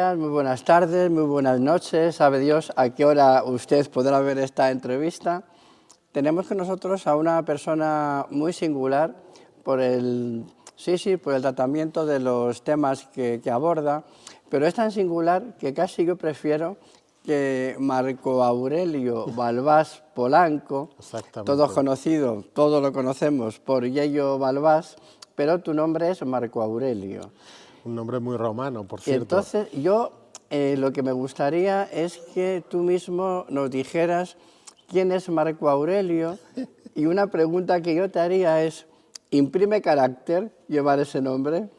días, muy buenas tardes, muy buenas noches. Sabe Dios a qué hora usted podrá ver esta entrevista. Tenemos con nosotros a una persona muy singular por por el tratamiento de los temas que aborda, pero es tan singular que casi yo prefiero que Marco Aurelio Balbás Polanco, todos Exactamente. conocidos, todos lo conocemos por Yello Balbás, pero tu nombre es Marco Aurelio. Un nombre muy romano, por Y cierto. entonces yo lo que me gustaría es que tú mismo nos dijeras quién es Marco Aurelio, y una pregunta que yo te haría es, ¿imprime carácter llevar ese nombre?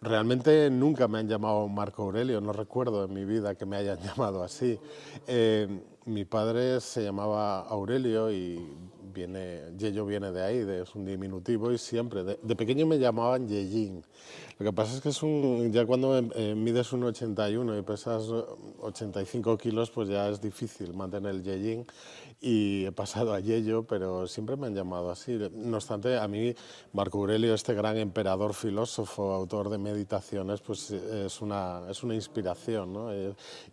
Realmente nunca me han llamado Marco Aurelio, no recuerdo en mi vida que me hayan llamado así. Mi padre se llamaba Aurelio y Yello viene de ahí, es un diminutivo y siempre, de pequeño me llamaban Yellín. Lo que pasa es que ya cuando mides 1,81 y pesas 85 kilos, pues ya es difícil mantener el Yellín y he pasado a Yello, pero siempre me han llamado así. No obstante, a mí Marco Aurelio, este gran emperador, filósofo, autor de meditaciones, pues es una inspiración, ¿no?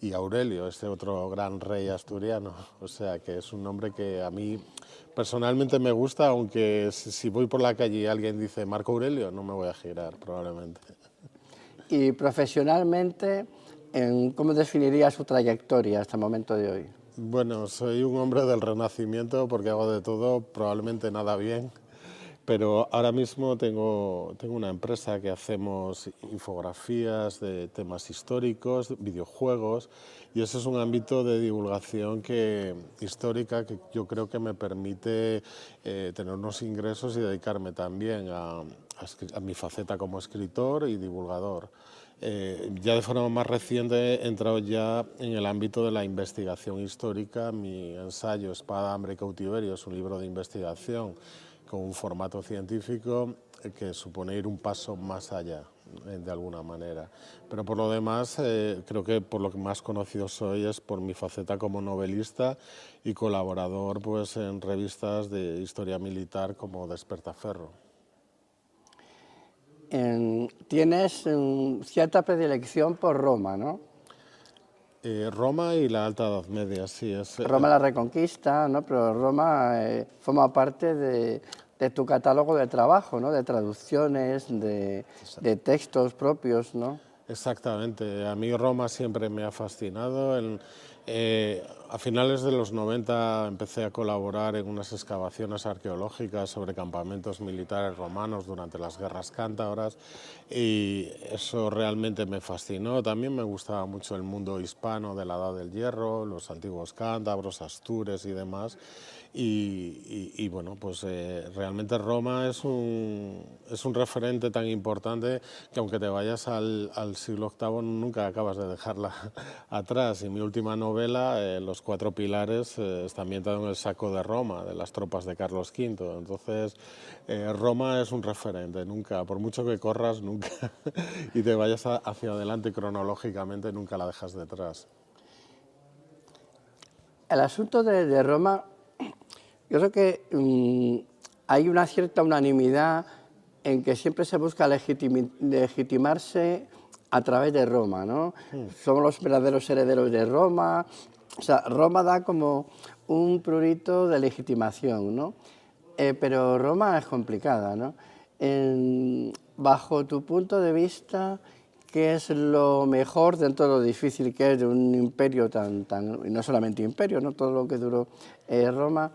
Y Aurelio, este otro gran rey asturiano, o sea que es un nombre que a mí personalmente me gusta, aunque si voy por la calle y alguien dice Marco Aurelio, no me voy a girar probablemente. Y profesionalmente, ¿cómo definiría su trayectoria hasta el momento de hoy? Bueno, soy un hombre del Renacimiento porque hago de todo, probablemente nada bien, pero ahora mismo tengo una empresa que hacemos infografías de temas históricos, videojuegos, y ese es un ámbito de divulgación histórica que yo creo que me permite tener unos ingresos y dedicarme también a mi faceta como escritor y divulgador. Ya de forma más reciente he entrado ya en el ámbito de la investigación histórica. Mi ensayo Espada, Hambre y Cautiverio es un libro de investigación con un formato científico que supone ir un paso más allá, de alguna manera. Pero por lo demás, creo que por lo que más conocido soy es por mi faceta como novelista y colaborador pues, en revistas de historia militar como Despertaferro. Tienes cierta predilección por Roma, ¿no? Roma y la Alta Edad Media, sí. Roma la Reconquista, ¿no? Pero Roma forma parte de tu catálogo de trabajo, ¿no? De traducciones, de textos propios, ¿no? Exactamente, a mí Roma siempre me ha fascinado. A finales de los 90 empecé a colaborar en unas excavaciones arqueológicas sobre campamentos militares romanos durante las guerras cántabras y eso realmente me fascinó. También me gustaba mucho el mundo hispano de la Edad del Hierro, los antiguos cántabros, astures y demás. Bueno, pues realmente Roma es un referente tan importante que aunque te vayas al siglo VIII nunca acabas de dejarla atrás. Y mi última novela, Los Cuatro Pilares, está ambientada en el saco de Roma, de las tropas de Carlos V. Entonces, Roma es un referente, nunca, por mucho que corras, nunca, y te vayas hacia adelante cronológicamente, nunca la dejas detrás. El asunto de Roma, yo creo que hay una cierta unanimidad en que siempre se busca legitimarse a través de Roma, ¿no? Somos los verdaderos herederos de Roma. O sea, Roma da como un prurito de legitimación, ¿no? Pero Roma es complicada, ¿no? Bajo tu punto de vista, ¿qué es lo mejor dentro de lo difícil que es de un imperio y no solamente imperio, ¿no? Todo lo que duró Roma,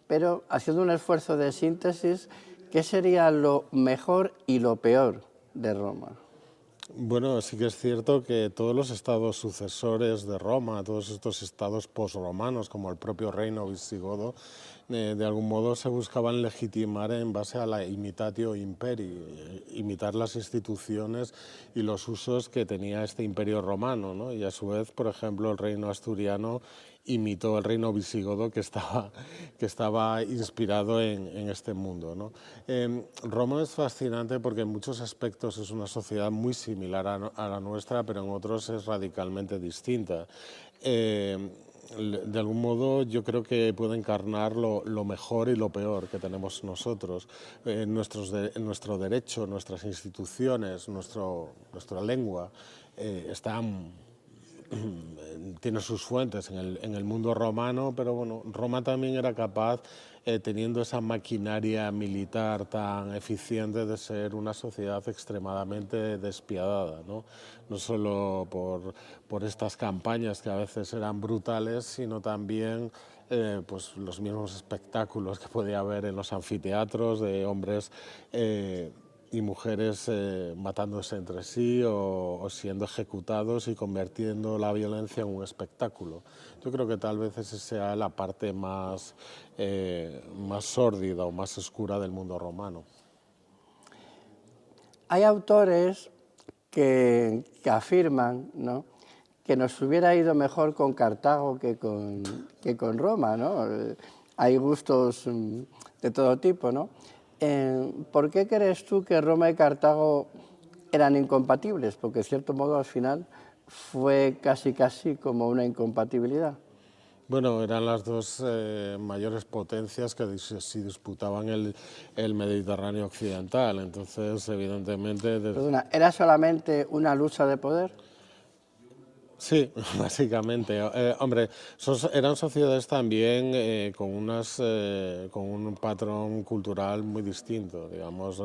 pero haciendo un esfuerzo de síntesis, ¿qué sería lo mejor y lo peor de Roma? Bueno, sí que es cierto que todos los estados sucesores de Roma, todos estos estados posromanos, como el propio reino visigodo, de algún modo se buscaban legitimar en base a la imitatio imperi, imitar las instituciones y los usos que tenía este imperio romano, ¿no? Y a su vez, por ejemplo, el reino asturiano imitó el reino visigodo que estaba inspirado en este mundo, ¿no? Roma es fascinante porque en muchos aspectos es una sociedad muy similar a la nuestra, pero en otros es radicalmente distinta. De algún modo yo creo que puede encarnar lo mejor y lo peor que tenemos nosotros, nuestro derecho, nuestras instituciones, nuestra lengua, están tiene sus fuentes en el mundo romano, pero bueno, Roma también era capaz, teniendo esa maquinaria militar tan eficiente, de ser una sociedad extremadamente despiadada, ¿no? No solo por estas campañas que a veces eran brutales, sino también pues los mismos espectáculos que podía haber en los anfiteatros de hombres y mujeres matándose entre sí o siendo ejecutados y convirtiendo la violencia en un espectáculo. Yo creo que tal vez esa sea la parte más sórdida o más oscura del mundo romano. Hay autores que afirman, ¿no?, que nos hubiera ido mejor con Cartago que con Roma, ¿no? Hay gustos de todo tipo, ¿no? ¿Por qué crees tú que Roma y Cartago eran incompatibles? Porque, de cierto modo, al final fue casi como una incompatibilidad. Bueno, eran las dos mayores potencias que se disputaban el Mediterráneo occidental, entonces evidentemente Perdona, ¿era solamente una lucha de poder? sí, básicamente. Hombre, eran sociedades también con un patrón cultural muy distinto. Digamos,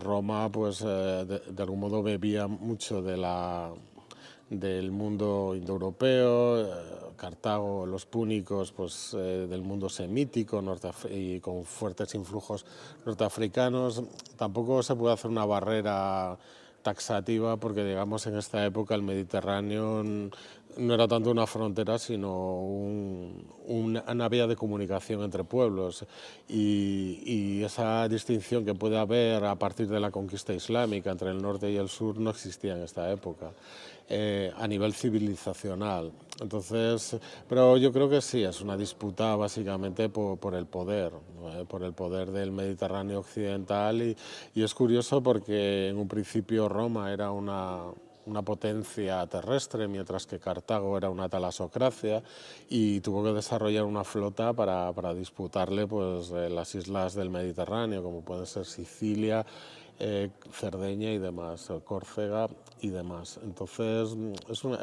Roma, pues, de algún modo bebía mucho del mundo indoeuropeo, Cartago, los púnicos, pues, del mundo semítico y con fuertes influjos norteafricanos. Tampoco se puede hacer una barrera taxativa porque, digamos, en esta época el Mediterráneo no era tanto una frontera, sino una vía de comunicación entre pueblos, y esa distinción que puede haber a partir de la conquista islámica entre el norte y el sur no existía en esta época. A nivel civilizacional. Entonces, pero yo creo que sí, es una disputa básicamente por el poder, ¿no? Por el poder del Mediterráneo occidental, y es curioso porque en un principio Roma era una potencia terrestre, mientras que Cartago era una talasocracia, y tuvo que desarrollar una flota para disputarle, pues, las islas del Mediterráneo, como pueden ser Sicilia, Cerdeña y demás, Córcega y demás. Entonces,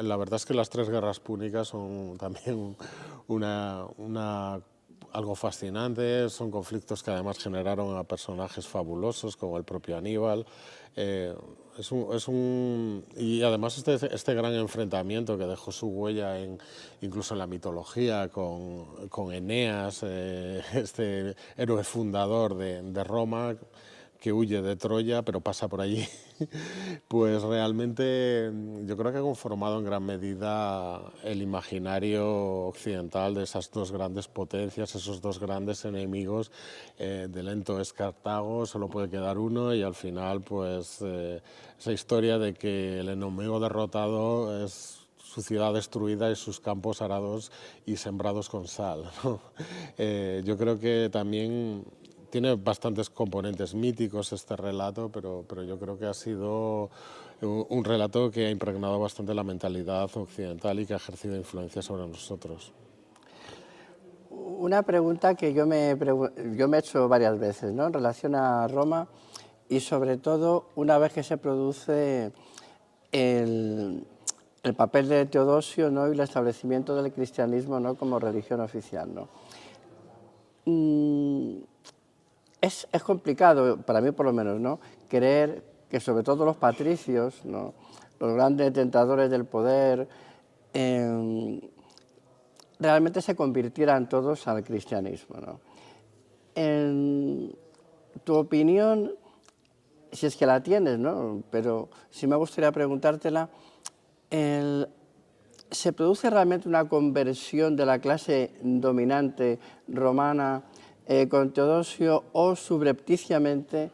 la verdad es que las tres guerras púnicas son también algo fascinante, son conflictos que además generaron a personajes fabulosos como el propio Aníbal. Y además este gran enfrentamiento que dejó su huella incluso en la mitología con Eneas, este héroe fundador de Roma, que huye de Troya, pero pasa por allí, pues realmente yo creo que ha conformado en gran medida el imaginario occidental de esas dos grandes potencias, esos dos grandes enemigos. De lento es Cartago, solo puede quedar uno, y al final, pues, esa historia de que el enemigo derrotado es su ciudad destruida y sus campos arados y sembrados con sal, ¿no? Yo creo que también tiene bastantes componentes míticos este relato, pero yo creo que ha sido un relato que ha impregnado bastante la mentalidad occidental y que ha ejercido influencia sobre nosotros. Una pregunta que yo me he hecho varias veces, ¿no?, en relación a Roma, y sobre todo una vez que se produce el, el papel de Teodosio, ¿no?, y el establecimiento del cristianismo, ¿no?, como religión oficial, ¿no? Mm, es complicado, para mí por lo menos, ¿no?, creer que sobre todo los patricios, ¿no?, los grandes tentadores del poder, realmente se convirtieran todos al cristianismo, ¿no? En tu opinión, si es que la tienes, ¿no?, pero sí me gustaría preguntártela, el- ¿se produce realmente una conversión de la clase dominante romana con Teodosio, o subrepticiamente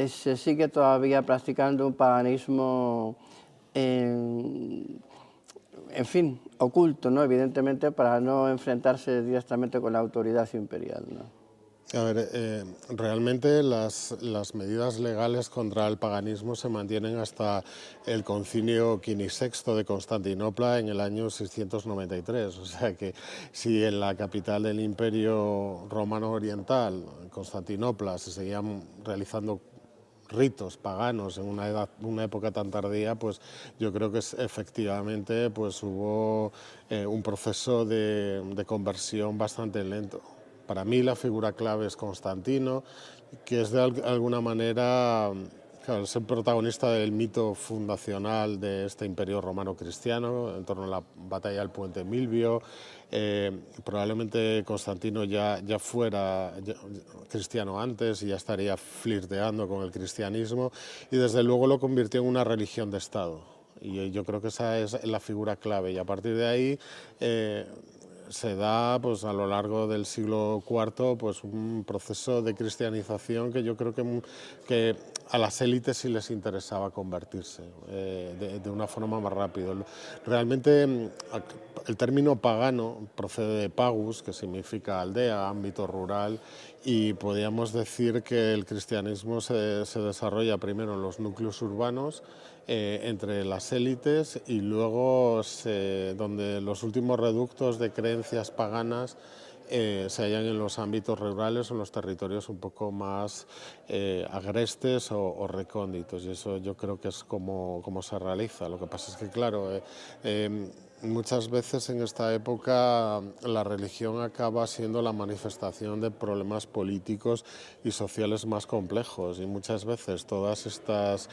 se sigue todavía practicando un paganismo, en, en fin, oculto, ¿no?, evidentemente para no enfrentarse directamente con la autoridad imperial, ¿no? A ver, realmente las medidas legales contra el paganismo se mantienen hasta el Concilio Quinisexto de Constantinopla en el año 693. O sea que si en la capital del Imperio Romano Oriental, Constantinopla, se seguían realizando ritos paganos en una época tan tardía, pues yo creo que efectivamente pues hubo un proceso de conversión bastante lento. Para mí la figura clave es Constantino, que es de alguna manera, claro, es el protagonista del mito fundacional de este imperio romano cristiano en torno a la batalla del puente Milvio. Probablemente Constantino ya fuera cristiano antes y ya estaría flirteando con el cristianismo, y desde luego lo convirtió en una religión de Estado. Y yo creo que esa es la figura clave, y a partir de ahí se da pues, a lo largo del siglo IV pues, un proceso de cristianización que yo creo que a las élites sí les interesaba convertirse de una forma más rápida. Realmente el término pagano procede de pagus, que significa aldea, ámbito rural, y podríamos decir que el cristianismo se desarrolla primero en los núcleos urbanos, entre las élites, y luego donde los últimos reductos de creencias paganas se hallan en los ámbitos rurales o en los territorios un poco más agrestes o recónditos, y eso yo creo que es como se realiza. Lo que pasa es que, claro, muchas veces en esta época la religión acaba siendo la manifestación de problemas políticos y sociales más complejos, y muchas veces todas estas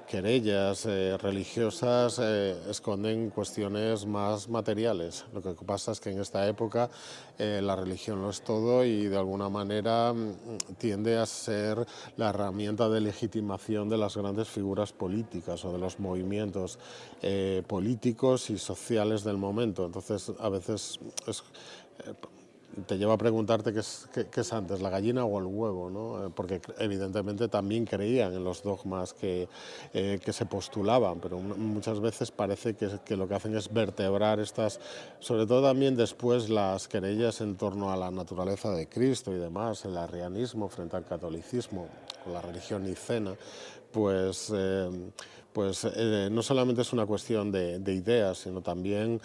querellas religiosas esconden cuestiones más materiales. Lo que pasa es que en esta época la religión lo es todo, y de alguna manera tiende a ser la herramienta de legitimación de las grandes figuras políticas o de los movimientos políticos y sociales del momento. Entonces, a veces te lleva a preguntarte qué es antes, la gallina o el huevo, ¿no? Porque evidentemente también creían en los dogmas que se postulaban, pero muchas veces parece que lo que hacen es vertebrar estas, sobre todo también después las querellas en torno a la naturaleza de Cristo y demás, el arrianismo frente al catolicismo, o la religión nicena, pues no solamente es una cuestión de ideas, sino también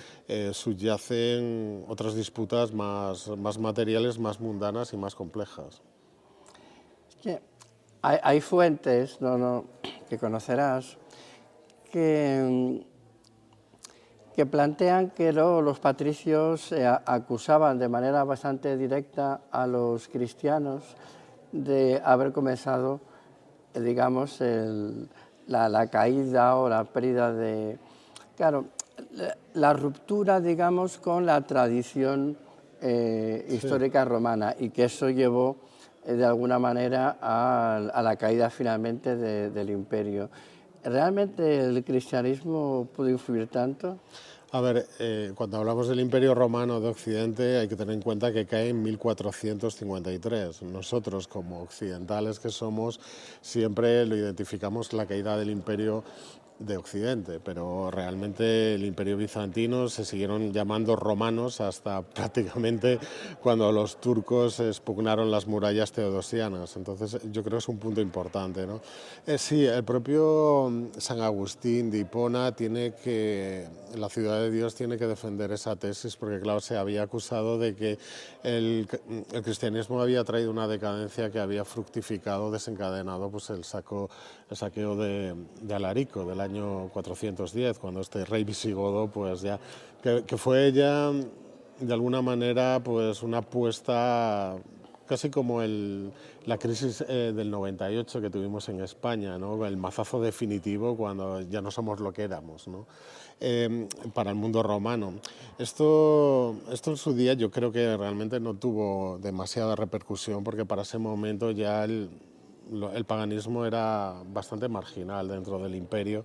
subyacen otras disputas más materiales, más mundanas y más complejas. Es que hay fuentes que conocerás que plantean que los patricios acusaban de manera bastante directa a los cristianos de haber comenzado, digamos, la caída o la pérdida de... Claro, la ruptura, digamos, con la tradición Sí. histórica romana, y que eso llevó de alguna manera a la caída finalmente del imperio. ¿Realmente el cristianismo pudo influir tanto? A ver, cuando hablamos del Imperio Romano de Occidente hay que tener en cuenta que cae en 1453. Nosotros, como occidentales que somos, siempre lo identificamos la caída del Imperio de Occidente, pero realmente el Imperio Bizantino se siguieron llamando romanos hasta prácticamente cuando los turcos expugnaron las murallas teodosianas. Entonces yo creo que es un punto importante, ¿no? Sí, el propio San Agustín de Hipona la ciudad de Dios tiene que defender esa tesis, porque claro, se había acusado de que el cristianismo había traído una decadencia que había fructificado, desencadenado pues el saqueo de Alarico del año 410, cuando este rey visigodo pues ya que fue ya de alguna manera pues una apuesta casi como la crisis del 98 que tuvimos en España, ¿no? El mazazo definitivo cuando ya no somos lo que éramos, ¿no? Para el mundo romano. Esto en su día yo creo que realmente no tuvo demasiada repercusión, porque para ese momento ya el paganismo era bastante marginal dentro del imperio.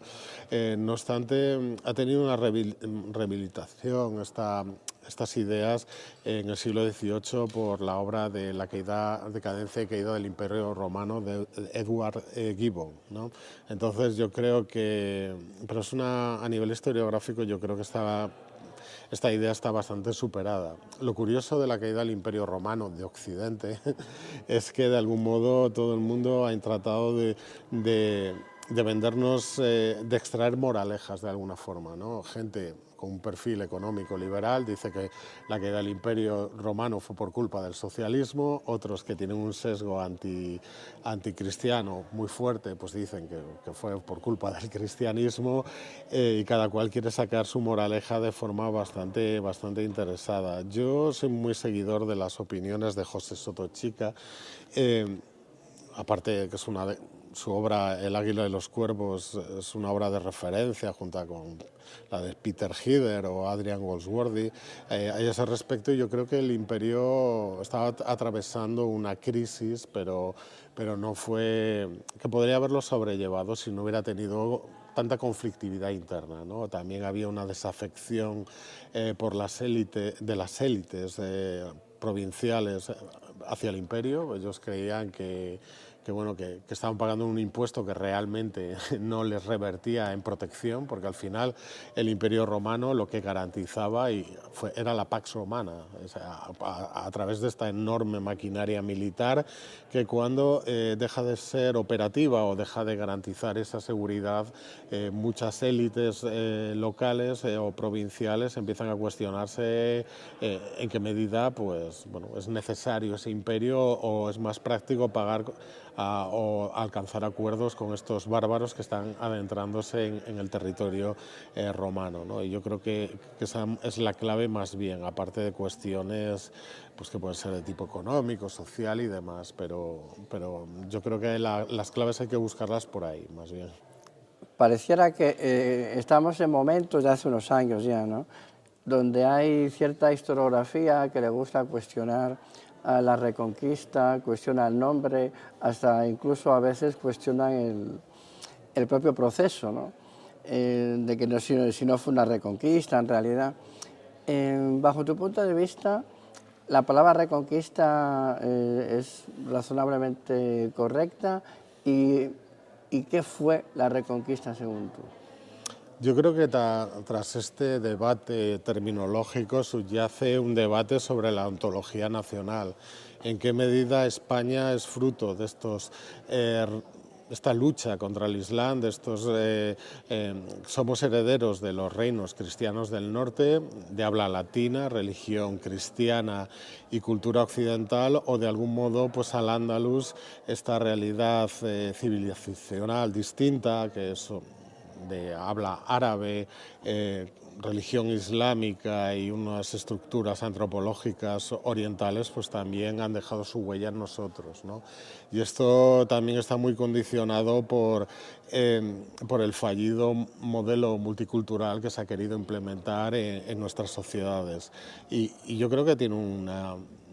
No obstante, ha tenido una rehabilitación estas ideas en el siglo XVIII por la obra de la decadencia y caída del Imperio Romano de Edward Gibbon, ¿no? Entonces yo creo que, pero a nivel historiográfico yo creo que esta idea está bastante superada. Lo curioso de la caída del Imperio Romano de Occidente es que de algún modo todo el mundo ha tratado de vendernos, de extraer moralejas de alguna forma, ¿no? Gente con un perfil económico liberal, dice que la caída del Imperio Romano fue por culpa del socialismo, otros que tienen un sesgo anticristiano muy fuerte, pues dicen que fue por culpa del cristianismo, y cada cual quiere sacar su moraleja de forma bastante interesada. Yo soy muy seguidor de las opiniones de José Sotochica, aparte de que es su obra El águila y los cuervos es una obra de referencia junto con la de Peter Heather o Adrian Goldsworthy. A ese respecto yo creo que el imperio estaba atravesando una crisis, pero no fue, que podría haberlo sobrellevado si no hubiera tenido tanta conflictividad interna, ¿no? También había una desafección por las élites provinciales hacia el imperio. Ellos creían que estaban pagando un impuesto que realmente no les revertía en protección, porque al final el Imperio Romano lo que garantizaba era la Pax Romana, o sea, a través de esta enorme maquinaria militar que cuando deja de ser operativa o deja de garantizar esa seguridad, muchas élites locales o provinciales empiezan a cuestionarse en qué medida pues, es necesario ese imperio o es más práctico pagar o alcanzar acuerdos con estos bárbaros que están adentrándose en el territorio romano, ¿no? Y yo creo que esa es la clave más bien, aparte de cuestiones pues, que pueden ser de tipo económico, social y demás, pero yo creo que las claves hay que buscarlas por ahí, más bien. Pareciera que estamos en momentos de hace unos años ya, ¿no?, donde hay cierta historiografía que le gusta cuestionar a la Reconquista, cuestiona el nombre, hasta incluso a veces cuestionan el propio proceso, ¿no?, de que no, si no fue una reconquista en realidad. Bajo tu punto de vista, ¿la palabra reconquista es razonablemente correcta? ¿Y qué fue la reconquista según tú? Yo creo que tras este debate terminológico subyace un debate sobre la ontología nacional. ¿En qué medida España es fruto de esta lucha contra el Islam, somos herederos de los reinos cristianos del norte, de habla latina, religión cristiana y cultura occidental, o de algún modo pues al Andalus esta realidad civilizacional distinta que es de habla árabe, religión islámica y unas estructuras antropológicas orientales, pues también han dejado su huella en nosotros, ¿no? Y esto también está muy condicionado por el fallido modelo multicultural que se ha querido implementar en nuestras sociedades. Y yo creo que tiene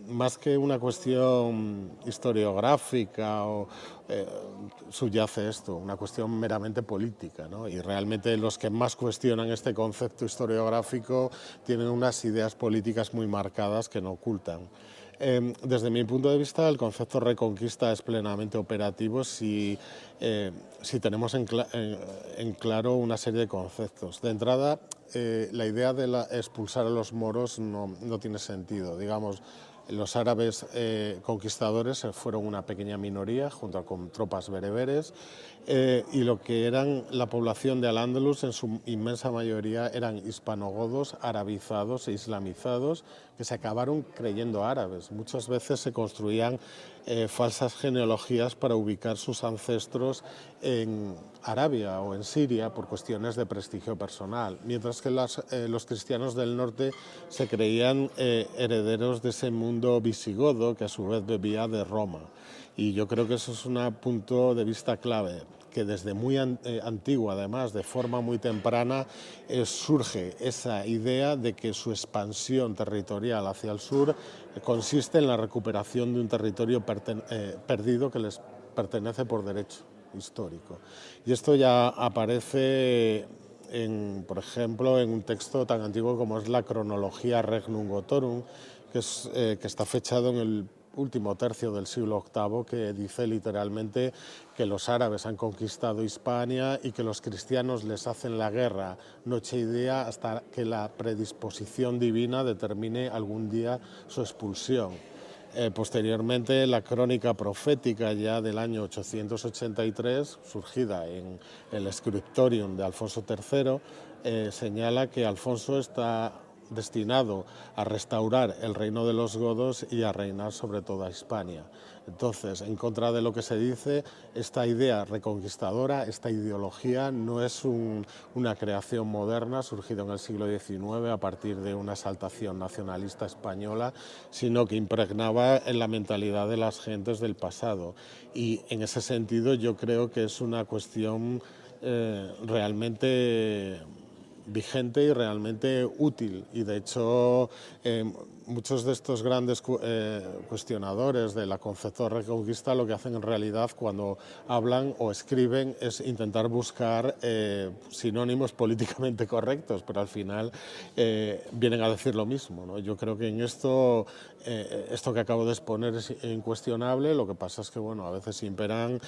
más que una cuestión historiográfica subyace esto, una cuestión meramente política, ¿no? Y realmente los que más cuestionan este concepto historiográfico tienen unas ideas políticas muy marcadas que no ocultan. Desde mi punto de vista, el concepto reconquista es plenamente operativo si tenemos en claro una serie de conceptos. De entrada, la idea de expulsar a los moros no tiene sentido. Digamos, los árabes conquistadores fueron una pequeña minoría junto con tropas bereberes, y lo que eran la población de Al-Ándalus en su inmensa mayoría eran hispanogodos, arabizados e islamizados que se acabaron creyendo árabes. Muchas veces se construían falsas genealogías para ubicar sus ancestros en Arabia o en Siria por cuestiones de prestigio personal, mientras que los cristianos del norte se creían herederos de ese mundo visigodo que a su vez bebía de Roma. Y yo creo que eso es un punto de vista clave, que desde muy antiguo, además, de forma muy temprana, surge esa idea de que su expansión territorial hacia el sur consiste en la recuperación de un territorio perdido que les pertenece por derecho histórico. Y esto ya aparece, por ejemplo, en un texto tan antiguo como es la cronología Regnum Gotorum, que está fechado en el último tercio del siglo VIII, que dice literalmente que los árabes han conquistado Hispania y que los cristianos les hacen la guerra noche y día hasta que la predisposición divina determine algún día su expulsión. Posteriormente, la crónica profética ya del año 883, surgida en el Scriptorium de Alfonso III, señala que Alfonso está destinado a restaurar el reino de los godos y a reinar sobre toda Hispania. Entonces, en contra de lo que se dice, esta idea reconquistadora, esta ideología, no es una creación moderna surgida en el siglo XIX a partir de una exaltación nacionalista española, sino que impregnaba en la mentalidad de las gentes del pasado. Y en ese sentido yo creo que es una cuestión realmente vigente y realmente útil, y de hecho muchos de estos grandes cuestionadores de la concepto de reconquista lo que hacen en realidad cuando hablan o escriben es intentar buscar sinónimos políticamente correctos, pero al final vienen a decir lo mismo, ¿no? Yo creo que en esto que acabo de exponer es incuestionable. Lo que pasa es que bueno, a veces imperan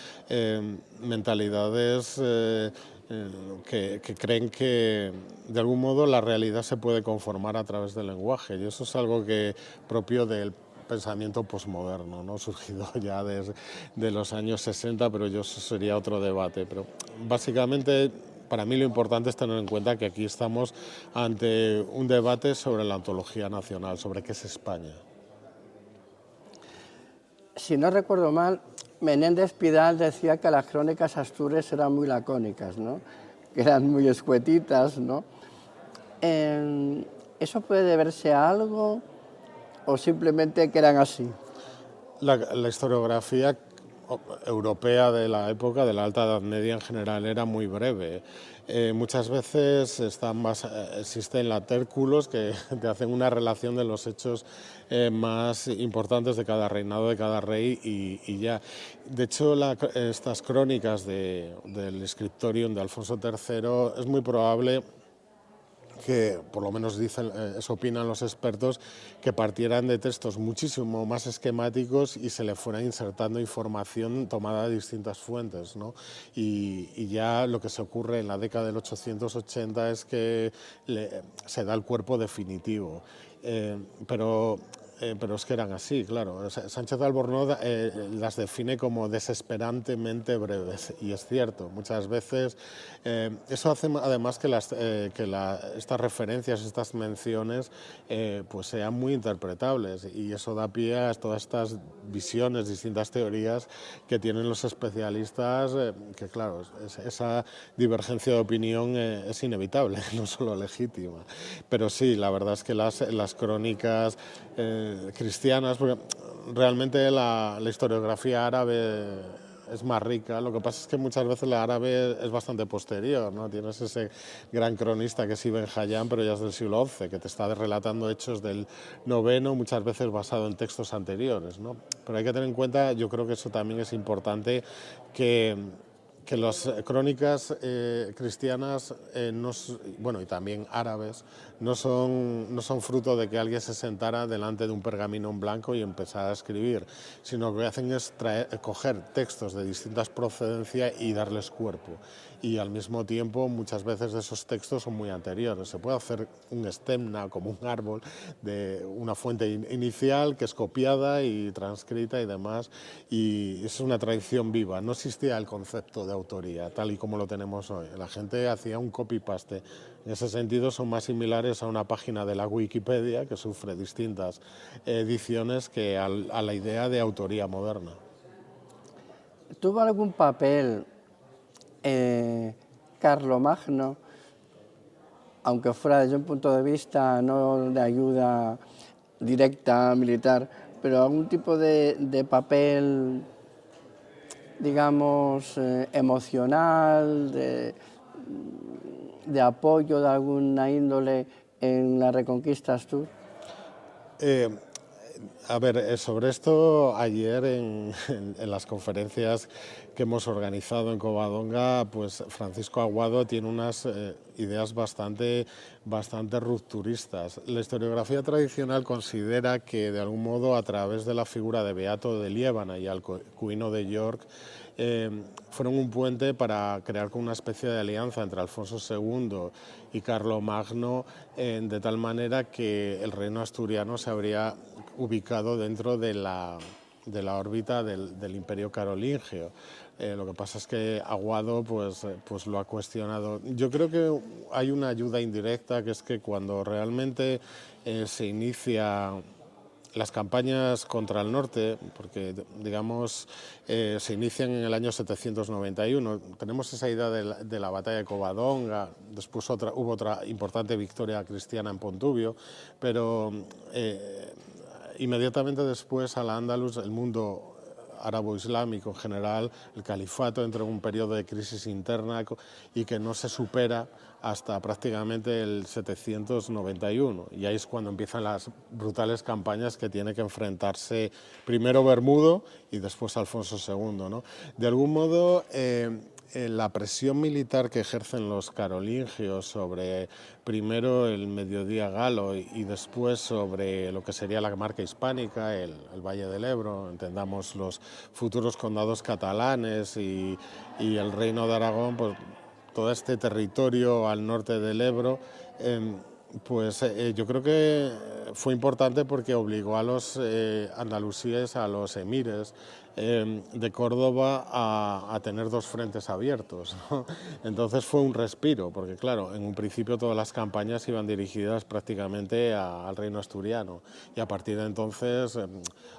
mentalidades que creen que de algún modo la realidad se puede conformar a través del lenguaje, y eso es algo propio del pensamiento posmoderno, ¿no? Surgido ya de los años 60, pero eso sería otro debate. Pero básicamente para mí lo importante es tener en cuenta que aquí estamos ante un debate sobre la ontología nacional, sobre qué es España. Si no recuerdo mal, Menéndez Pidal decía que las crónicas astures eran muy lacónicas, ¿no? Que eran muy escuetitas, ¿no? ¿Eso puede deberse a algo o simplemente que eran así? La historiografía europea de la época, de la Alta Edad Media en general, era muy breve. Muchas veces existen latérculos que te hacen una relación de los hechos más importantes de cada reinado, de cada rey, y ya. De hecho, estas crónicas del Scriptorium de Alfonso III es muy probable que, por lo menos dicen, eso opinan los expertos, que partieran de textos muchísimo más esquemáticos y se le fuera insertando información tomada de distintas fuentes, ¿no? Y ya lo que se ocurre en la década del 880 es que se da el cuerpo definitivo. Pero es que eran así, claro. Sánchez Albornoz las define como desesperantemente breves, y es cierto, muchas veces eso hace además que estas referencias, estas menciones, pues sean muy interpretables, y eso da pie a todas estas visiones, distintas teorías que tienen los especialistas, que claro, esa divergencia de opinión es inevitable, no solo legítima. Pero sí, la verdad es que las crónicas cristianas, porque realmente la historiografía árabe es más rica. Lo que pasa es que muchas veces la árabe es bastante posterior, ¿no? Tienes ese gran cronista que es Ibn Hayyan, pero ya es del siglo XI, que te está relatando hechos del noveno, muchas veces basado en textos anteriores, ¿no? Pero hay que tener en cuenta, yo creo que eso también es importante, que las crónicas cristianas, bueno, y también árabes, no son fruto de que alguien se sentara delante de un pergamino en blanco y empezara a escribir, sino que lo que hacen es coger textos de distintas procedencias y darles cuerpo. Y al mismo tiempo, muchas veces de esos textos son muy anteriores. Se puede hacer un stemna, como un árbol, de una fuente inicial que es copiada y transcrita y demás, y es una tradición viva. No existía el concepto de autoría tal y como lo tenemos hoy. La gente hacía un copy-paste. En ese sentido son más similares a una página de la Wikipedia, que sufre distintas ediciones, que a la idea de autoría moderna. ¿Tuvo algún papel Carlomagno, aunque fuera desde un punto de vista no de ayuda directa militar, pero algún tipo de papel, digamos, emocional, de apoyo de alguna índole en la reconquista astur? A ver, sobre esto ayer en las conferencias que hemos organizado en Covadonga, pues Francisco Aguado tiene unas ideas bastante rupturistas. La historiografía tradicional considera que de algún modo, a través de la figura de Beato de Liébana y Alcuino de York, fueron un puente para crear una especie de alianza entre Alfonso II y Carlomagno, de tal manera que el reino asturiano se habría ubicado dentro de la de la órbita del Imperio Carolingio. Lo que pasa es que Aguado pues lo ha cuestionado. Yo creo que hay una ayuda indirecta, que es que cuando realmente se inicia las campañas contra el norte, porque digamos se inician en el año 791, tenemos esa idea de la batalla de Covadonga, después hubo otra importante victoria cristiana en Pontubio, pero inmediatamente después Al-Ándalus, el mundo árabo-islámico en general, el califato entra en un periodo de crisis interna y que no se supera hasta prácticamente el 791, y ahí es cuando empiezan las brutales campañas que tiene que enfrentarse primero Bermudo y después Alfonso II, ¿no? De algún modo, la presión militar que ejercen los carolingios sobre primero el mediodía galo y después sobre lo que sería la marca hispánica, el Valle del Ebro, entendamos los futuros condados catalanes y el Reino de Aragón, pues todo este territorio al norte del Ebro, yo creo que fue importante porque obligó a los andalusíes, a los emires de Córdoba a tener dos frentes abiertos, ¿no? Entonces fue un respiro, porque claro, en un principio todas las campañas iban dirigidas prácticamente al reino asturiano, y a partir de entonces,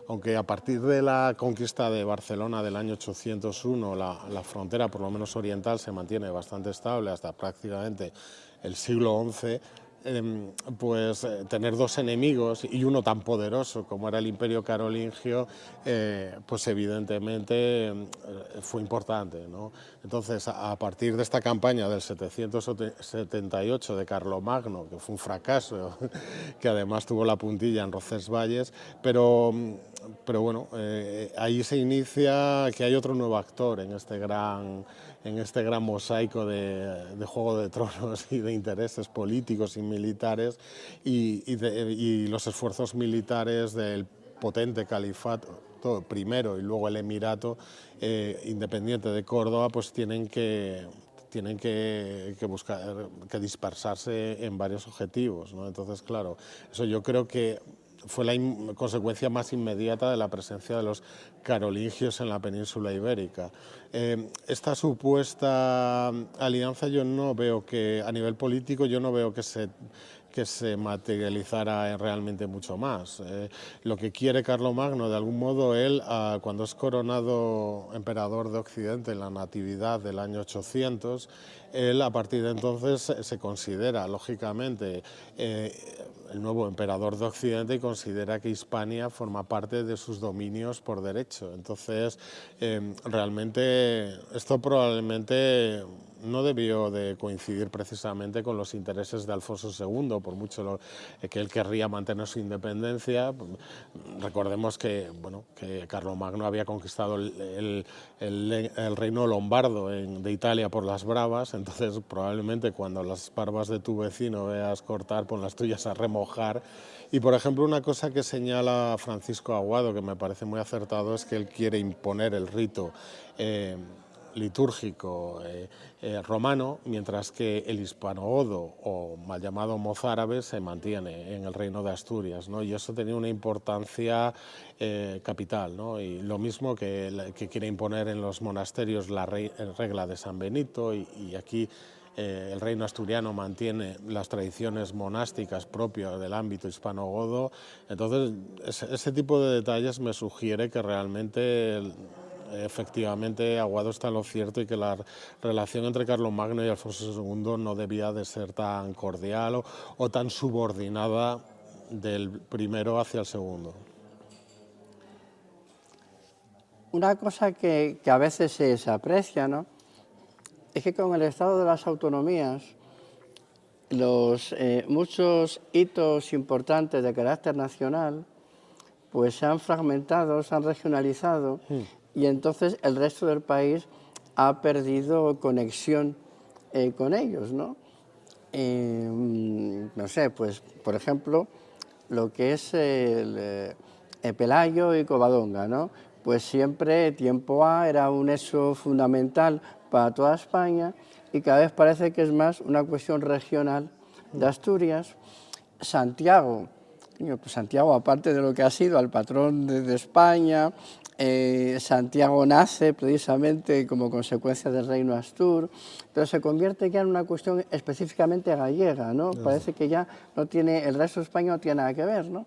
aunque a partir de la conquista de Barcelona del año 801 la frontera, por lo menos oriental, se mantiene bastante estable hasta prácticamente el siglo XI, tener dos enemigos y uno tan poderoso como era el Imperio Carolingio, pues evidentemente fue importante, ¿no? Entonces, a partir de esta campaña del 778 de Carlomagno, que fue un fracaso, que además tuvo la puntilla en Roncesvalles, pero bueno, ahí se inicia que hay otro nuevo actor en este gran mosaico de Juego de Tronos y de intereses políticos y militares y los esfuerzos militares del potente califato primero y luego el emirato independiente de Córdoba, pues tienen que buscar, que dispersarse en varios objetivos, ¿no? Entonces, claro, eso yo creo que fue la consecuencia más inmediata de la presencia de los carolingios en la península ibérica. Esta supuesta alianza yo no veo que, a nivel político, yo no veo que se materializara realmente mucho más. Lo que quiere Carlomagno, de algún modo, él, cuando es coronado emperador de Occidente en la Natividad del año 800, él a partir de entonces se considera, lógicamente, el nuevo emperador de Occidente y considera que Hispania forma parte de sus dominios por derecho. Entonces, realmente esto probablemente no debió de coincidir precisamente con los intereses de Alfonso II, por mucho que él querría mantener su independencia. Recordemos que, bueno, que Carlomagno había conquistado el reino lombardo de Italia por las bravas, entonces probablemente cuando las barbas de tu vecino veas cortar, pon las tuyas a remojar. Y por ejemplo, una cosa que señala Francisco Aguado, que me parece muy acertado, es que él quiere imponer el rito litúrgico romano, mientras que el hispano-godo, o mal llamado mozárabe, se mantiene en el reino de Asturias, ¿no? Y eso tenía una importancia capital, ¿no? Y lo mismo que quiere imponer en los monasterios la regla de San Benito, y aquí el reino asturiano mantiene las tradiciones monásticas propias del ámbito hispano-godo. Entonces, ese tipo de detalles me sugiere que realmente efectivamente Aguado está en lo cierto y que la relación entre Carlomagno y Alfonso II no debía de ser tan cordial o tan subordinada del primero hacia el segundo. Una cosa que a veces se aprecia, ¿no?, es que con el estado de las autonomías, los muchos hitos importantes de carácter nacional pues se han fragmentado, se han regionalizado, y entonces el resto del país ha perdido conexión con ellos, ¿no? No sé, pues por ejemplo, lo que es el Pelayo y Covadonga, ¿no? Pues siempre Tiempo A era un hecho fundamental para toda España, y cada vez parece que es más una cuestión regional de Asturias. Santiago Pues Santiago, aparte de lo que ha sido el patrón de España, Santiago nace precisamente como consecuencia del reino Astur, pero se convierte ya en una cuestión específicamente gallega, ¿no? Parece que ya no tiene, el resto de España no tiene nada que ver, ¿no?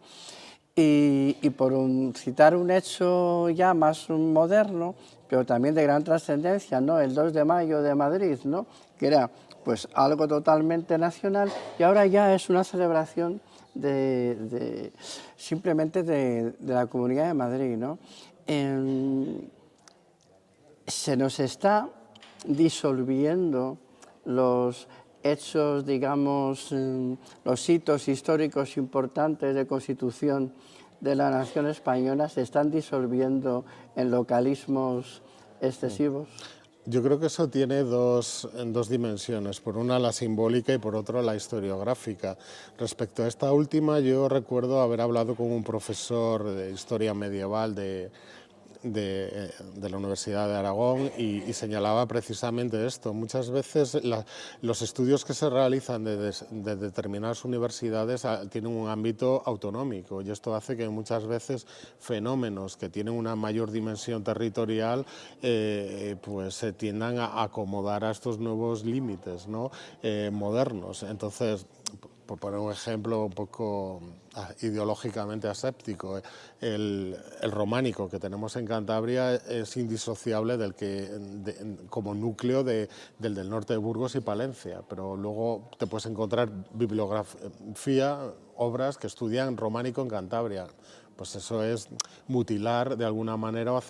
Y por citar un hecho ya más moderno, pero también de gran trascendencia, ¿no? El 2 de mayo de Madrid, ¿no? Que era pues algo totalmente nacional y ahora ya es una celebración simplemente de la Comunidad de Madrid, ¿no? Se nos está disolviendo los hechos, digamos, los hitos históricos importantes de constitución de la nación española, se están disolviendo en localismos excesivos. Yo creo que eso tiene dos dimensiones, por una la simbólica y por otra la historiográfica. Respecto a esta última, yo recuerdo haber hablado con un profesor de historia medieval de la Universidad de Aragón y señalaba precisamente esto. Muchas veces los estudios que se realizan de determinadas universidades tienen un ámbito autonómico y esto hace que muchas veces fenómenos que tienen una mayor dimensión territorial pues se tiendan a acomodar a estos nuevos límites, ¿no? Modernos. Entonces, por poner un ejemplo un poco ideológicamente aséptico, el románico que tenemos en Cantabria es indisociable como núcleo del norte de Burgos y Palencia, pero luego te puedes encontrar bibliografía, obras que estudian románico en Cantabria. Pues eso es mutilar de alguna manera o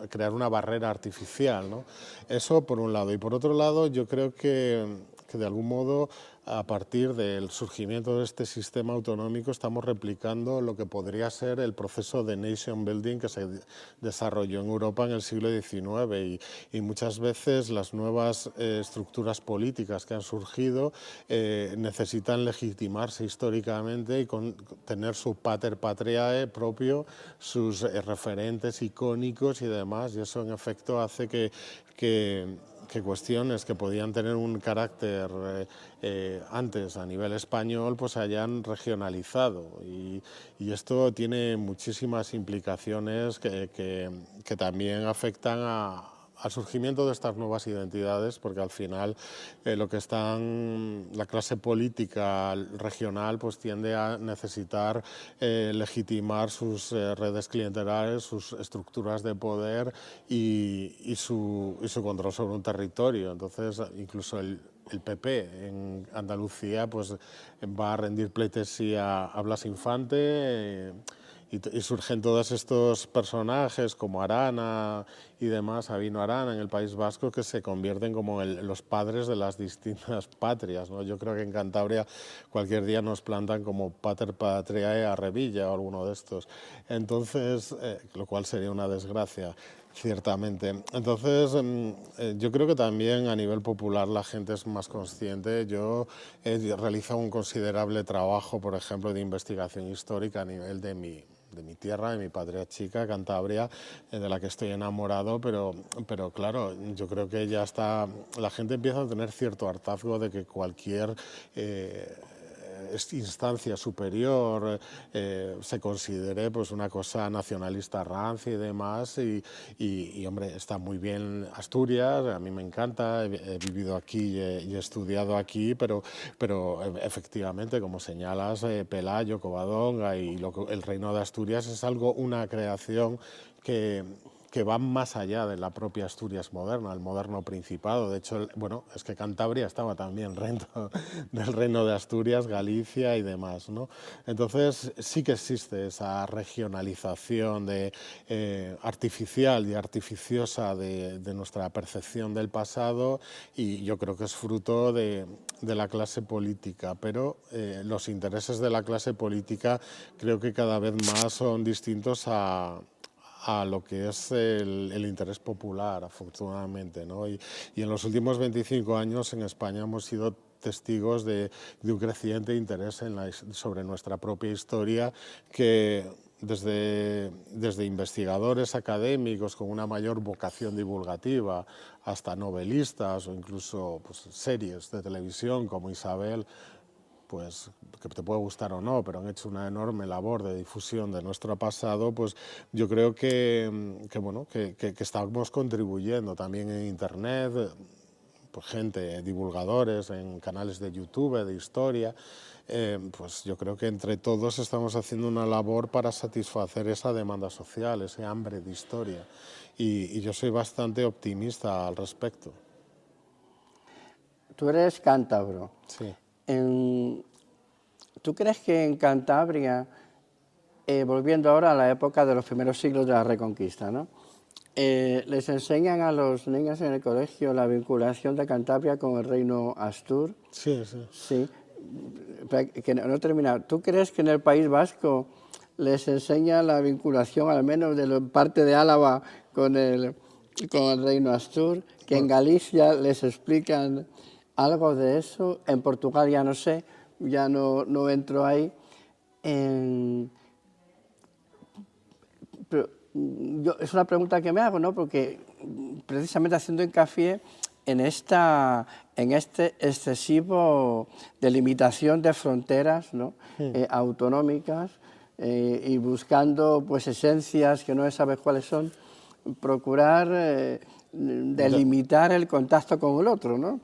crear una barrera artificial, ¿no? Eso por un lado. Y por otro lado, yo creo que de algún modo, a partir del surgimiento de este sistema autonómico, estamos replicando lo que podría ser el proceso de nation building que se desarrolló en Europa en el siglo XIX y muchas veces las nuevas estructuras políticas que han surgido necesitan legitimarse históricamente y tener su pater patriae propio, sus referentes icónicos y demás, y eso en efecto hace que cuestiones que podían tener un carácter antes a nivel español pues se hayan regionalizado y esto tiene muchísimas implicaciones que también afectan al surgimiento de estas nuevas identidades, porque al final la clase política regional pues tiende a necesitar legitimar sus redes clientelares, sus estructuras de poder y su control sobre un territorio. Entonces, incluso el PP en Andalucía pues va a rendir pleitesía a Blas Infante y surgen todos estos personajes como Arana y demás, Sabino Arana en el País Vasco, que se convierten como los padres de las distintas patrias, ¿no? Yo creo que en Cantabria cualquier día nos plantan como pater patriae a Revilla o alguno de estos. Entonces, lo cual sería una desgracia. Ciertamente. Entonces, yo creo que también a nivel popular la gente es más consciente. Yo he realizado un considerable trabajo, por ejemplo, de investigación histórica a nivel de mi tierra, de mi patria chica, Cantabria, de la que estoy enamorado, pero claro, yo creo que ya la gente empieza a tener cierto hartazgo de que cualquier instancia superior se considere pues una cosa nacionalista rancia y demás y hombre, está muy bien Asturias, a mí me encanta, he vivido aquí y he estudiado aquí, pero efectivamente, como señalas, Pelayo, Covadonga y el Reino de Asturias es una creación que va más allá de la propia Asturias moderna, el moderno Principado. De hecho, bueno, es que Cantabria estaba también dentro del Reino de Asturias, Galicia y demás, ¿no? Entonces, sí que existe esa regionalización artificial y artificiosa de nuestra percepción del pasado y yo creo que es fruto de la clase política, pero los intereses de la clase política creo que cada vez más son distintos a lo que es el interés popular, afortunadamente, ¿no? Y en los últimos 25 años en España hemos sido testigos de un creciente interés sobre nuestra propia historia que desde investigadores académicos con una mayor vocación divulgativa hasta novelistas o incluso pues, series de televisión como Isabel pues que te puede gustar o no, pero han hecho una enorme labor de difusión de nuestro pasado, pues yo creo bueno, que estamos contribuyendo también en Internet, pues gente, divulgadores en canales de YouTube, de historia, pues yo creo que entre todos estamos haciendo una labor para satisfacer esa demanda social, ese hambre de historia. Y yo soy bastante optimista al respecto. Tú eres cántabro. Sí. En- ¿Tú crees que en Cantabria, volviendo ahora a la época de los primeros siglos de la Reconquista, ¿no? Les enseñan a los niños en el colegio la vinculación de Cantabria con el reino Astur? Sí, sí. Sí. Que no he terminado. ¿Tú crees que en el País Vasco les enseña la vinculación, al menos de la parte de Álava, con el reino Astur? Que en Galicia les explican algo de eso. En Portugal ya no sé, ya no entro ahí. En- pero es una pregunta que me hago, ¿no? Porque precisamente haciendo hincapié en este excesivo delimitación de fronteras, ¿no? Autonómicas, y buscando pues esencias que no se sabe cuáles son, procurar delimitar el contacto con el otro, ¿no?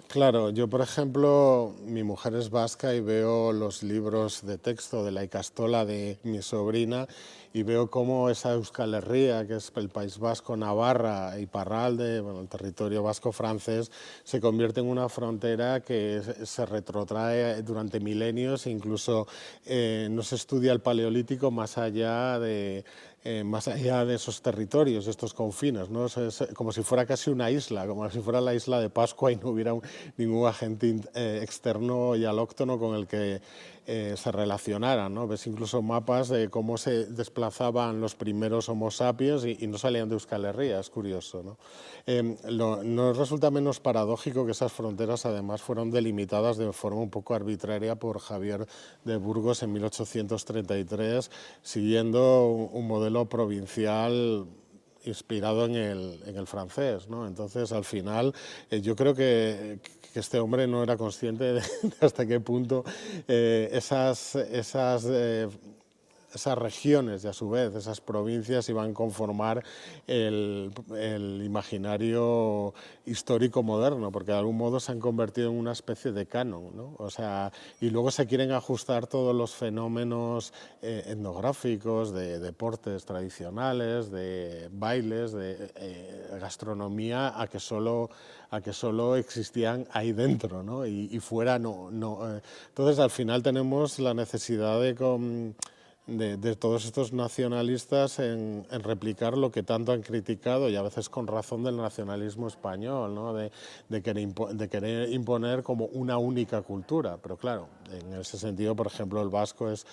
Claro, yo por ejemplo, mi mujer es vasca y veo los libros de texto de la Icastola de mi sobrina y veo cómo esa Euskal Herria, que es el País Vasco, Navarra y Parralde, bueno, el territorio vasco francés, se convierte en una frontera que se retrotrae durante milenios e incluso no se estudia el Paleolítico más allá de esos territorios, estos confines, ¿no? Es como si fuera casi una isla, como si fuera la isla de Pascua y no hubiera ningún agente externo y alóctono con el que se relacionaran, ¿no? Ves incluso mapas de cómo se desplazaban los primeros Homo sapiens y no salían de Euskal Herria, es curioso, ¿no? Nos resulta menos paradójico que esas fronteras además fueron delimitadas de forma un poco arbitraria por Javier de Burgos en 1833, siguiendo un modelo provincial inspirado en el francés, ¿no? Entonces, al final, yo creo que este hombre no era consciente de hasta qué punto esas regiones y a su vez esas provincias iban a conformar el imaginario histórico moderno, porque de algún modo se han convertido en una especie de canon, ¿no? O sea, y luego se quieren ajustar todos los fenómenos etnográficos, de deportes tradicionales, de bailes, de gastronomía, a que solo existían ahí dentro, ¿no? Y fuera no. Entonces, al final tenemos la necesidad de todos estos nacionalistas en replicar lo que tanto han criticado, y a veces con razón, del nacionalismo español, ¿no? de querer imponer como una única cultura. Pero claro, en ese sentido, por ejemplo, el vasco es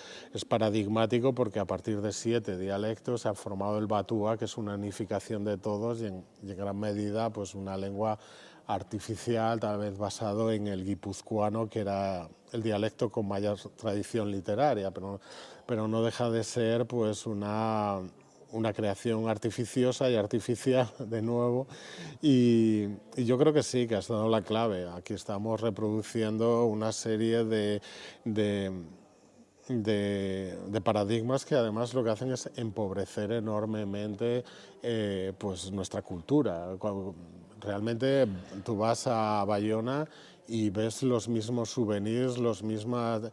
paradigmático porque a partir de 7 dialectos se ha formado el batúa, que es una unificación de todos y en gran medida pues una lengua artificial, tal vez basado en el guipuzcoano, que era el dialecto con mayor tradición literaria, pero no deja de ser pues una creación artificiosa y artificial de nuevo, y yo creo que sí, que has dado la clave. Aquí estamos reproduciendo una serie de paradigmas que además lo que hacen es empobrecer enormemente pues nuestra cultura. Realmente tú vas a Bayona y ves los mismos souvenirs, los mismos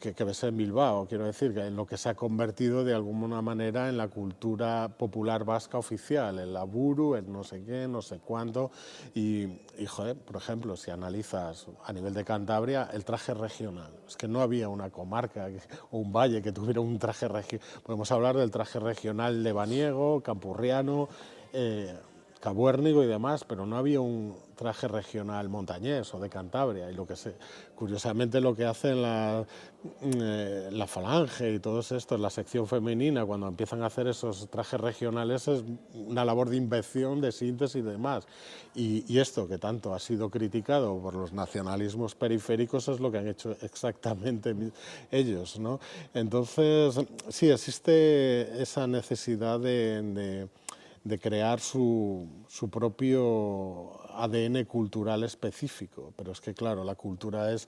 que ves en Bilbao. Quiero decir, que en lo que se ha convertido de alguna manera en la cultura popular vasca oficial, el laburu, el no sé qué, no sé cuánto. Y joder, por ejemplo, si analizas a nivel de Cantabria, el traje regional. Es que no había una comarca o un valle que tuviera un traje regional. Podemos hablar del traje regional lebaniego, campurriano, cabuérnigo y demás, pero no había un traje regional montañés o de Cantabria. Y curiosamente lo que hacen la Falange y todos estos, la sección femenina, cuando empiezan a hacer esos trajes regionales, es una labor de invención, de síntesis y demás. Y esto, que tanto ha sido criticado por los nacionalismos periféricos, es lo que han hecho exactamente ellos, ¿no? Entonces, sí, existe esa necesidad de crear su propio ADN cultural específico. Pero es que, claro, la cultura es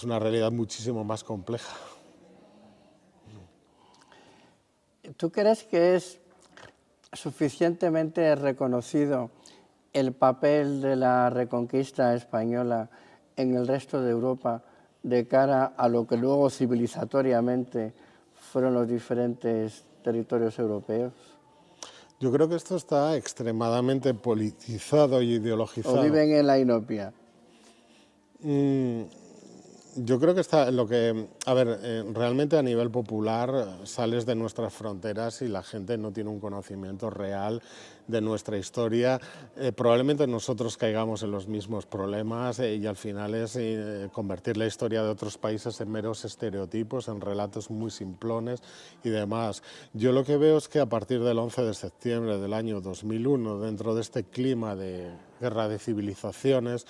una realidad muchísimo más compleja. ¿Tú crees que es suficientemente reconocido el papel de la reconquista española en el resto de Europa de cara a lo que luego civilizatoriamente fueron los diferentes territorios europeos? Yo creo que esto está extremadamente politizado y ¿O ideologizado. viven en la inopia? Mm, Yo creo que está en lo que, a ver, realmente a nivel popular sales de nuestras fronteras y la gente no tiene un conocimiento real de nuestra historia. Probablemente nosotros caigamos en los mismos problemas y al final es convertir la historia de otros países en meros estereotipos, en relatos muy simplones y demás. Yo lo que veo es que a partir del 11 de septiembre del año 2001, dentro de este clima de guerra de civilizaciones,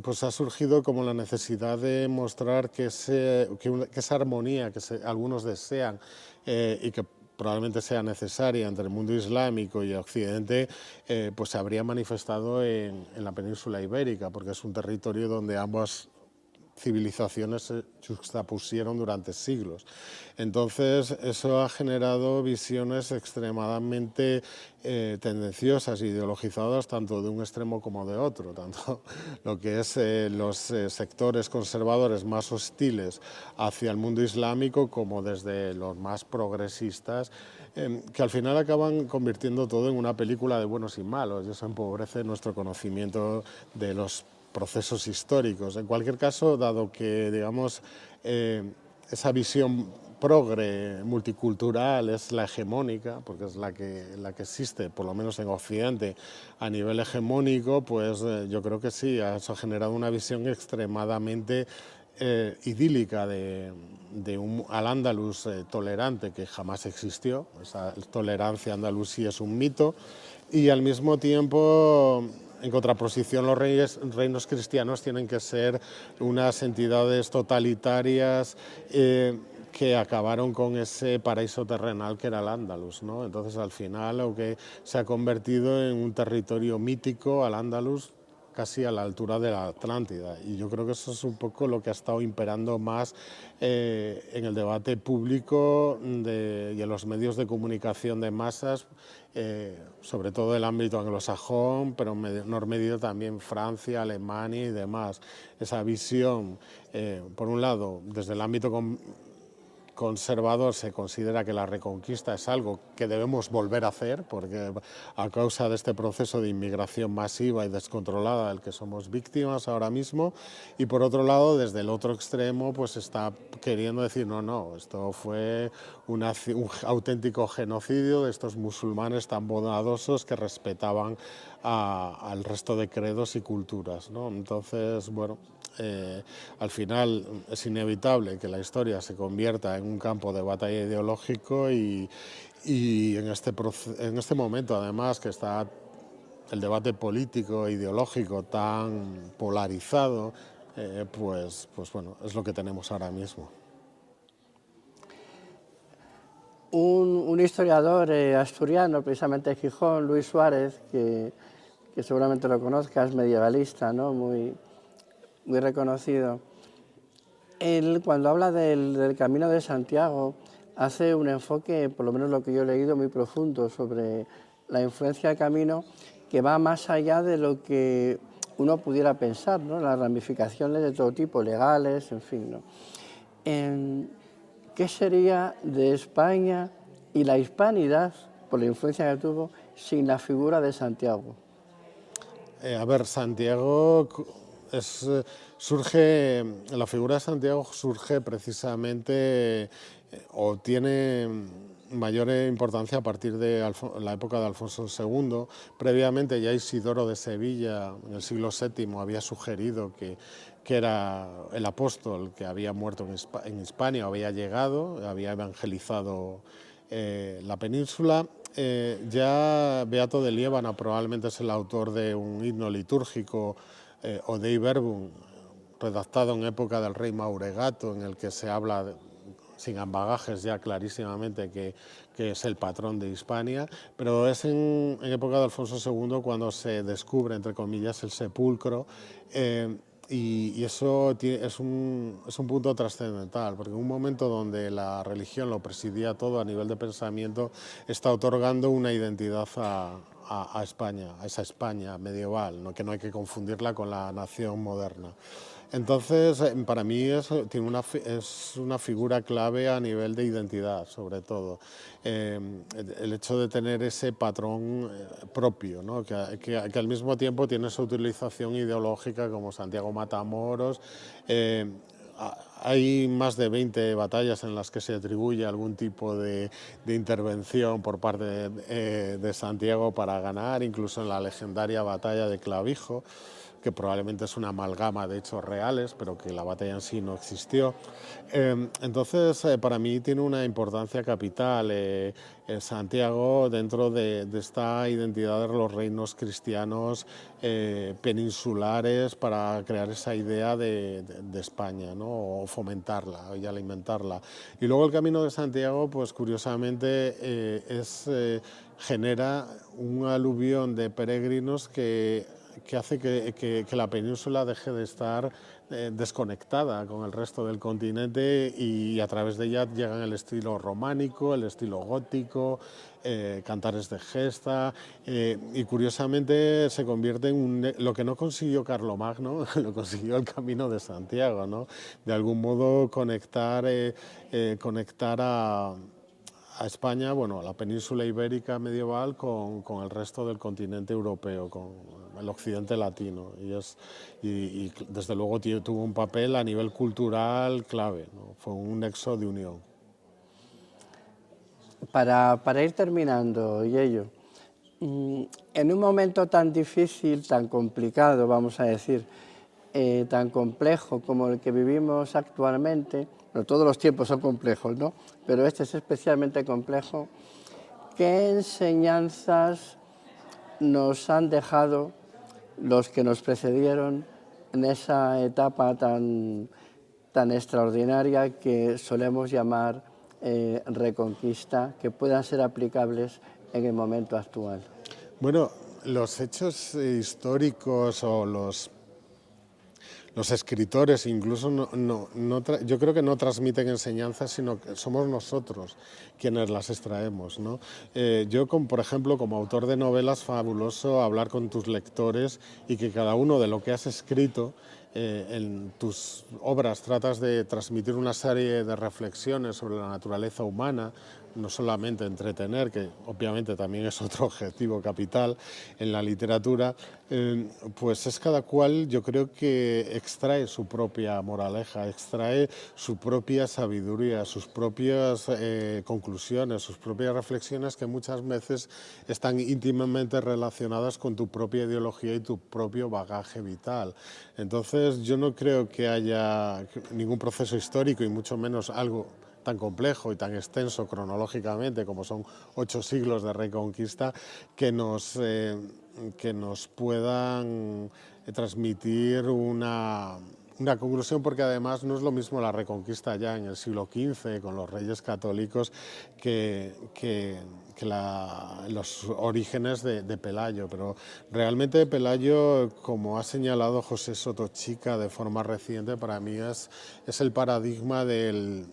pues ha surgido como la necesidad de mostrar que esa armonía que algunos desean y que probablemente sea necesaria entre el mundo islámico y Occidente, pues se habría manifestado en la península ibérica, porque es un territorio donde ambas civilizaciones se juxtapusieron durante siglos. Entonces, eso ha generado visiones extremadamente tendenciosas, ideologizadas, tanto de un extremo como de otro, tanto lo que es los sectores conservadores más hostiles hacia el mundo islámico como desde los más progresistas, que al final acaban convirtiendo todo en una película de buenos y malos, y eso empobrece nuestro conocimiento de los procesos históricos. En cualquier caso, dado que, digamos, esa visión progre multicultural es la hegemónica, porque es la que existe, por lo menos en Occidente, a nivel hegemónico, pues yo creo que sí, eso ha generado una visión extremadamente idílica de un al-Ándalus tolerante que jamás existió. Esa tolerancia andalusí es un mito, y al mismo tiempo, en contraposición, los reinos cristianos tienen que ser unas entidades totalitarias que acabaron con ese paraíso terrenal que era el Andalus, ¿no? Entonces, al final, lo que se ha convertido en un territorio mítico, al Andalus, casi a la altura de la Atlántida. Y yo creo que eso es un poco lo que ha estado imperando más en el debate público y en los medios de comunicación de masas, sobre todo el ámbito anglosajón, pero en menor medida también Francia, Alemania y demás. Esa visión, por un lado, desde el ámbito conservador se considera que la reconquista es algo que debemos volver a hacer, porque a causa de este proceso de inmigración masiva y descontrolada del que somos víctimas ahora mismo, y por otro lado, desde el otro extremo, pues está queriendo decir, no, esto fue un auténtico genocidio de estos musulmanes tan bondadosos que respetaban al resto de credos y culturas, ¿no? Entonces, bueno, al final es inevitable que la historia se convierta en un campo de batalla ideológico y en este momento, además, que está el debate político e ideológico tan polarizado, pues bueno, es lo que tenemos ahora mismo. Un historiador asturiano, precisamente de Gijón, Luis Suárez, que seguramente lo conozcas, medievalista, ¿no? Muy reconocido. Él, cuando habla del Camino de Santiago, hace un enfoque, por lo menos lo que yo he leído, muy profundo sobre la influencia del camino, que va más allá de lo que uno pudiera pensar, ¿no? Las ramificaciones de todo tipo, legales, en fin, ¿no? ¿Qué sería de España y la hispanidad, por la influencia que tuvo, sin la figura de Santiago? A ver, Santiago surge, la figura de Santiago surge precisamente o tiene mayor importancia a partir de la época de Alfonso II. Previamente ya Isidoro de Sevilla, en el siglo VII, había sugerido que era el apóstol que había muerto en Hispania, había llegado, había evangelizado la península. Ya Beato de Liébana probablemente es el autor de un himno litúrgico, o Dei Verbum, redactado en época del rey Mauregato, en el que se habla sin bagajes ya clarísimamente que es el patrón de Hispania, pero es en época de Alfonso II cuando se descubre, entre comillas, el sepulcro. Y eso es un punto trascendental, porque en un momento donde la religión lo presidía todo a nivel de pensamiento, está otorgando una identidad a España, a esa España medieval, ¿no? Que no hay que confundirla con la nación moderna. Entonces, para mí es una figura clave a nivel de identidad, sobre todo. El hecho de tener ese patrón propio, ¿no? que al mismo tiempo tiene su utilización ideológica, como Santiago Matamoros. Hay más de 20 batallas en las que se atribuye algún tipo de intervención por parte de Santiago para ganar, incluso en la legendaria batalla de Clavijo, que probablemente es una amalgama de hechos reales, pero que la batalla en sí no existió. Entonces, para mí tiene una importancia capital Santiago dentro de esta identidad de los reinos cristianos peninsulares para crear esa idea de España, ¿no? O fomentarla y alimentarla. Y luego el Camino de Santiago, pues curiosamente genera un aluvión de peregrinos que hace que la península deje de estar desconectada con el resto del continente y a través de ella llegan el estilo románico, el estilo gótico, cantares de gesta y curiosamente se convierte en lo que no consiguió Carlomagno, lo consiguió el Camino de Santiago, ¿no? De algún modo conectar a España, bueno, a la península ibérica medieval con el resto del continente europeo, con el occidente latino. Y desde luego tuvo un papel a nivel cultural clave, ¿no? Fue un nexo de unión. Para ir terminando, Yello, en un momento tan difícil, tan complicado, vamos a decir, tan complejo como el que vivimos actualmente, bueno, todos los tiempos son complejos, ¿no? Pero este es especialmente complejo. ¿Qué enseñanzas nos han dejado los que nos precedieron en esa etapa tan extraordinaria que solemos llamar reconquista, que puedan ser aplicables en el momento actual? Bueno, los hechos históricos o los escritores incluso yo creo que no transmiten enseñanzas, sino que somos nosotros quienes las extraemos, ¿no? Yo, por ejemplo, como autor de novelas, fabuloso hablar con tus lectores y que cada uno de lo que has escrito en tus obras tratas de transmitir una serie de reflexiones sobre la naturaleza humana, no solamente entretener, que obviamente también es otro objetivo capital en la literatura, pues es cada cual, yo creo que extrae su propia moraleja, extrae su propia sabiduría, sus propias conclusiones, sus propias reflexiones que muchas veces están íntimamente relacionadas con tu propia ideología y tu propio bagaje vital. Entonces yo no creo que haya ningún proceso histórico y mucho menos algo tan complejo y tan extenso cronológicamente como son 8 siglos de reconquista que nos puedan transmitir una conclusión, porque además no es lo mismo la reconquista ya en el siglo XV con los reyes católicos que los orígenes de Pelayo, pero realmente Pelayo, como ha señalado José Sotochica de forma reciente, para mí es el paradigma de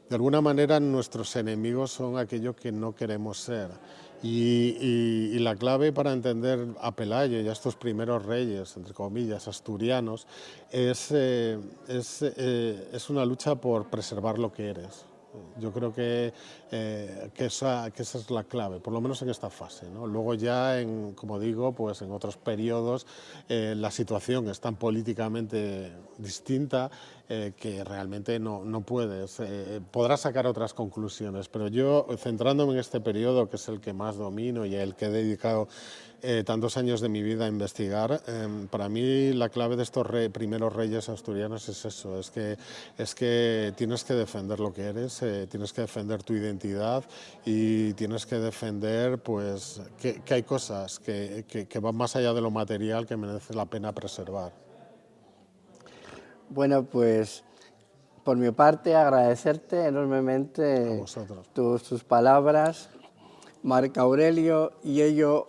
alguna manera nuestros enemigos son aquello que no queremos ser. Y la clave para entender a Pelayo y a estos primeros reyes, entre comillas, asturianos, es una lucha por preservar lo que eres. Yo creo que esa es la clave, por lo menos en esta fase, ¿no? Luego ya, como digo, pues en otros periodos la situación es tan políticamente distinta que realmente no puedes. Podrás sacar otras conclusiones, pero yo, centrándome en este periodo, que es el que más domino y el que he dedicado tantos años de mi vida a investigar, para mí la clave de estos primeros reyes asturianos es eso, es que tienes que defender lo que eres, tienes que defender tu identidad y tienes que defender pues, que hay cosas que van más allá de lo material que merece la pena preservar. Bueno, pues por mi parte, agradecerte enormemente A vosotros. tus palabras. Marco Aurelio y ello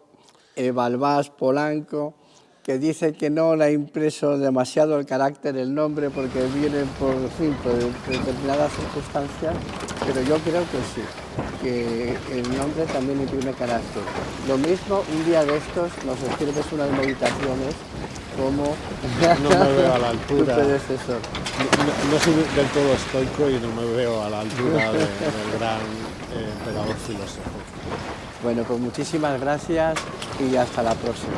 Balbás Polanco, que dice que no le ha impreso demasiado el carácter, el nombre, porque viene por determinadas circunstancias, pero yo creo que sí, que el nombre también imprime carácter. Lo mismo, un día de estos nos escribes unas meditaciones como No me veo a la tu altura. predecesor. No soy del todo estoico y no me veo a la altura del gran emperador filósofo. Bueno, pues muchísimas gracias y hasta la próxima.